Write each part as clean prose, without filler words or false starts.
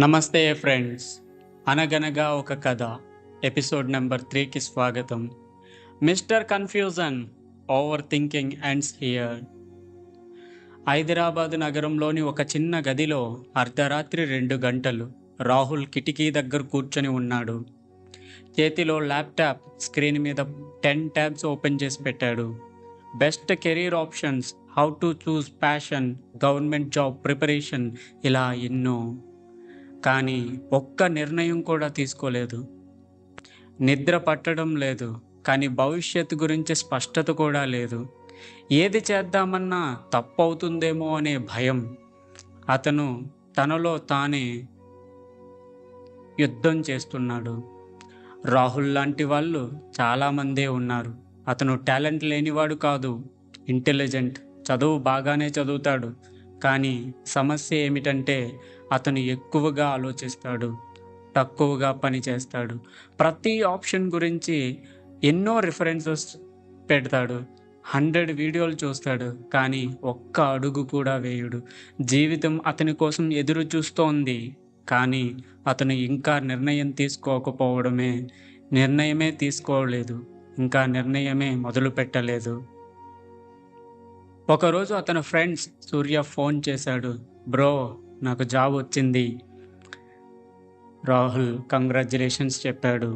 నమస్తే ఫ్రెండ్స్. అనగనగా ఒక కథ ఎపిసోడ్ నెంబర్ 3కి స్వాగతం. Mister confusion over thinking ends here. Hyderabad నగరంలోని ఒక చిన్న గదిలో అర్ధరాత్రి 2 గంటలు రాహుల్ కిటికీ దగ్గర కూర్చొని ఉన్నాడు. చేతిలో ల్యాప్టాప్ స్క్రీన్ మీద 10 ట్యాబ్స్ ఓపెన్ చేసి పెట్టాడు. Best career options, how to choose passion, government job preparation, ఇలా ఎన్నో. కానీ ఒక్క నిర్ణయం కూడా తీసుకోలేదు. నిద్ర పట్టడం లేదు, కానీ భవిష్యత్తు గురించి స్పష్టత కూడా లేదు. ఏది చేద్దామన్నా తప్పవుతుందేమో అనే భయం. అతను తనలో తానే యుద్ధం చేస్తున్నాడు. రాహుల్ లాంటి వాళ్ళు చాలామందే ఉన్నారు. అతను టాలెంట్ లేనివాడు కాదు, ఇంటెలిజెంట్, చదువు బాగానే చదువుతాడు. కానీ సమస్య ఏమిటంటే అతను ఎక్కువగా ఆలోచిస్తాడు, తక్కువగా పని చేస్తాడు. ప్రతి ఆప్షన్ గురించి ఎన్నో రిఫరెన్సెస్ పెడతాడు, 100 వీడియోలు చూస్తాడు, కానీ ఒక్క అడుగు కూడా వేయడు. జీవితం అతని కోసం ఎదురు చూస్తోంది, కానీ అతను ఇంకా నిర్ణయమే తీసుకోలేదు, ఇంకా నిర్ణయమే మొదలు పెట్టలేదు. ఒకరోజు అతని ఫ్రెండ్స్ సూర్య ఫోన్ చేశాడు. బ్రో, నాకు జాబ్ వచ్చింది. రాహుల్ కంగ్రాచ్యులేషన్స్ చెప్పాడు.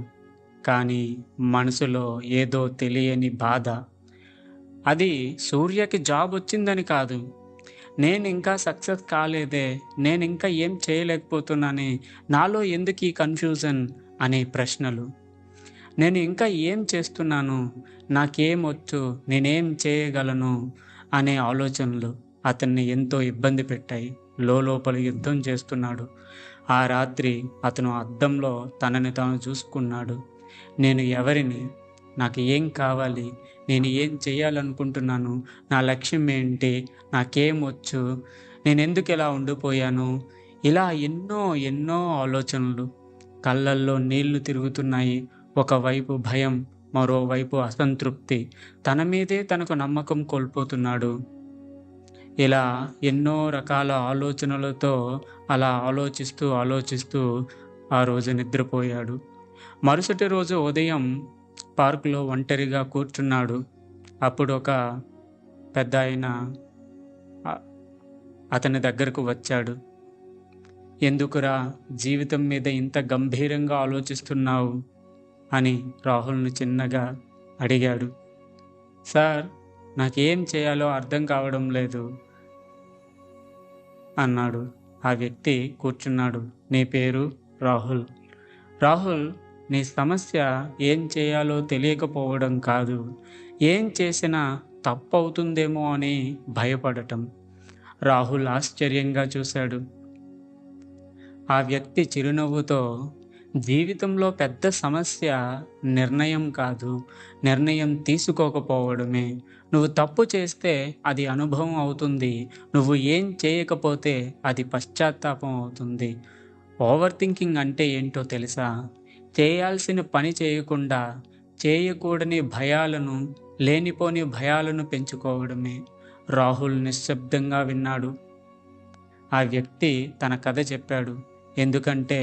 కానీ మనసులో ఏదో తెలియని బాధ. అది సూర్యకి జాబ్ వచ్చిందని కాదు, నేను ఇంకా సక్సెస్ కాలేదే, నేను ఇంకా ఏం చేయలేకపోతున్నానే, నాలో ఎందుకు ఈ కన్ఫ్యూజన్ అనే ప్రశ్నలు. నేను ఇంకా ఏం చేస్తున్నాను, నాకేం వచ్చు, నేనేం చేయగలను అనే ఆలోచనలు అతన్ని ఎంతో ఇబ్బంది పెట్టాయి. లోపల యుద్ధం చేస్తున్నాడు. ఆ రాత్రి అతను అద్దంలో తనని తాను చూసుకున్నాడు. నేను ఎవరిని, నాకు ఏం కావాలి, నేను ఏం చేయాలనుకుంటున్నాను, నా లక్ష్యం ఏంటి, నాకేం వచ్చు, నేను ఎందుకు ఇలా ఉండిపోయాను, ఇలా ఎన్నో ఎన్నో ఆలోచనలు. కళ్ళల్లో నీళ్లు తిరుగుతున్నాయి. ఒకవైపు భయం, మరోవైపు అసంతృప్తి. తన మీదే తనకు నమ్మకం కోల్పోతున్నాడు. ఇలా ఎన్నో రకాల ఆలోచనలతో అలా ఆలోచిస్తూ ఆ రోజు నిద్రపోయాడు. మరుసటి రోజు ఉదయం పార్కులో ఒంటరిగా కూర్చున్నాడు. అప్పుడు ఒక పెద్ద ఆయన అతని దగ్గరకు వచ్చాడు. ఎందుకురా జీవితం మీద ఇంత గంభీరంగా ఆలోచిస్తున్నావు అని రాహుల్ను చిన్నగా అడిగాడు. సార్, నాకేం చేయాలో అర్థం కావడం లేదు అన్నాడు. ఆ వ్యక్తి కూర్చున్నాడు. నీ పేరు రాహుల్. రాహుల్, నీ సమస్య ఏం చేయాలో తెలియకపోవడం కాదు, ఏం చేసినా తప్పవుతుందేమో అని భయపడటం. రాహుల్ ఆశ్చర్యంగా చూశాడు. ఆ వ్యక్తి చిరునవ్వుతో, జీవితంలో పెద్ద సమస్య నిర్ణయం కాదు, నిర్ణయం తీసుకోకపోవడమే. నువ్వు తప్పు చేస్తే అది అనుభవం అవుతుంది, నువ్వు ఏం చేయకపోతే అది పశ్చాత్తాపం అవుతుంది. ఓవర్ థింకింగ్ అంటే ఏంటో తెలుసా? చేయాల్సిన పని చేయకుండా చేయకూడని భయాలను, లేనిపోని భయాలను పెంచుకోవడమే. రాహుల్ నిశ్శబ్దంగా విన్నాడు. ఆ వ్యక్తి తన కథ చెప్పాడు. ఎందుకంటే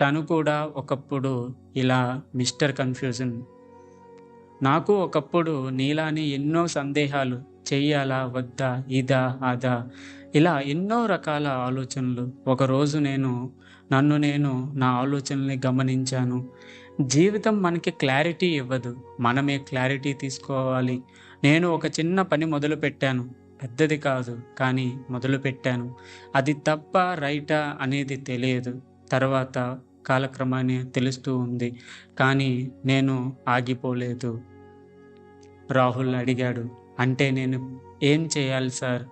తను కూడా ఒకప్పుడు ఇలా మిస్టర్ కన్ఫ్యూజన్. నాకు ఒకప్పుడు నీలాని ఎన్నో సందేహాలు, చెయ్యాలా వద్దా, ఇదా అదా, ఇలా ఎన్నో రకాల ఆలోచనలు. ఒకరోజు నేను నా ఆలోచనల్ని గమనించాను. జీవితం మనకి క్లారిటీ ఇవ్వదు, మనమే క్లారిటీ తీసుకోవాలి. నేను ఒక చిన్న పని మొదలుపెట్టాను, పెద్దది కాదు, కానీ మొదలుపెట్టాను. అది తప్ప రైటా అనేది తెలియదు. తర్వాత కాలక్రమాన్ని తెలుస్తూ ఉంది, కానీ నేను ఆగిపోలేదు. రాహుల్ అడిగాడు. అంటే నేను ఏం చేయాలి సార్?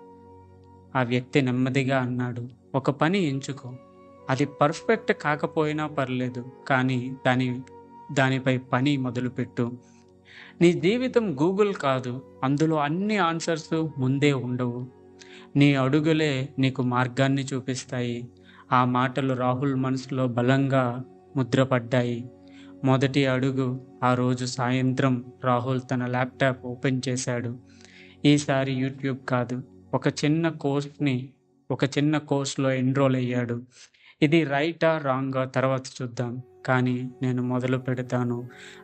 ఆ వ్యక్తి నెమ్మదిగా అన్నాడు. ఒక పని ఎంచుకో, అది పర్ఫెక్ట్ కాకపోయినా పర్లేదు, కానీ దానిపై పని మొదలుపెట్టు. నీ జీవితం గూగుల్ కాదు, అందులో అన్ని ఆన్సర్స్ ముందే ఉండవు. నీ అడుగులే నీకు మార్గాన్ని చూపిస్తాయి. ఆ మాటలు రాహుల్ మనసులో బలంగా ముద్రపడ్డాయి. మొదటి అడుగు. ఆ రోజు సాయంత్రం రాహుల్ తన ల్యాప్టాప్ ఓపెన్ చేశాడు. ఈసారి యూట్యూబ్ కాదు, ఒక చిన్న కోర్స్లో ఎన్రోల్ అయ్యాడు. ఇది రైటా రాంగా తర్వాత చూద్దాం, కానీ నేను మొదలు పెడతాను.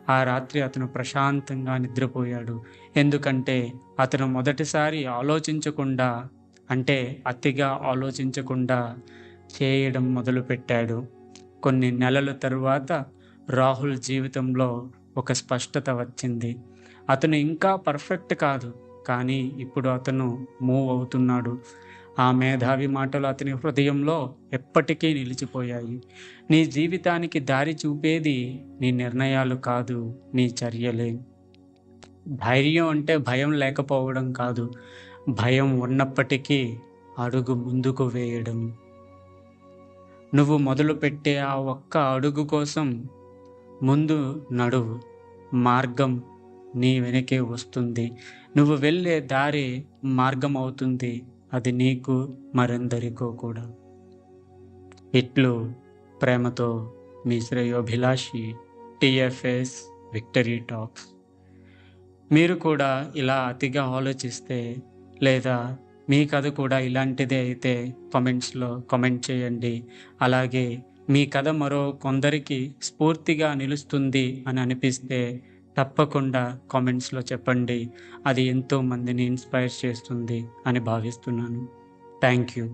ఆ రాత్రి అతను ప్రశాంతంగా నిద్రపోయాడు. ఎందుకంటే అతను మొదటిసారి ఆలోచించకుండా, అంటే అతిగా ఆలోచించకుండా చేయడం మొదలుపెట్టాడు. కొన్ని నెలల తరువాత రాహుల్ జీవితంలో ఒక స్పష్టత వచ్చింది. అతను ఇంకా పర్ఫెక్ట్ కాదు, కానీ ఇప్పుడు అతను మూవ్ అవుతున్నాడు. ఆ మేధావి మాటలు అతని హృదయంలో ఎప్పటికీ నిలిచిపోయాయి. నీ జీవితానికి దారి చూపేది నీ నిర్ణయాలు కాదు, నీ చర్యలే. ధైర్యం అంటే భయం లేకపోవడం కాదు, భయం ఉన్నప్పటికీ అడుగు ముందుకు వేయడం. నువ్వు మొదలుపెట్టే ఆ ఒక్క అడుగు కోసం ముందు నడువు. మార్గం నీ వెనకే వస్తుంది. నువ్వు వెళ్ళే దారి మార్గం అవుతుంది. అది నీకు మరెందరికో కూడా. ఇట్లు ప్రేమతో మీ శ్రేయోభిలాషి టిఎఫ్ఎస్ విక్టరీ టాక్స్. మీరు కూడా ఇలా అతిగా ఆలోచిస్తే, లేదా మీ కథ కూడా ఇలాంటిదే అయితే కామెంట్స్లో కామెంట్ చేయండి. అలాగే మీ కథ మరో కొందరికి స్ఫూర్తిగా నిలుస్తుంది అని అనిపిస్తే తప్పకుండా కామెంట్స్లో చెప్పండి. అది ఎంతో మందిని ఇన్స్పైర్ చేస్తుంది అని భావిస్తున్నాను. Thank you.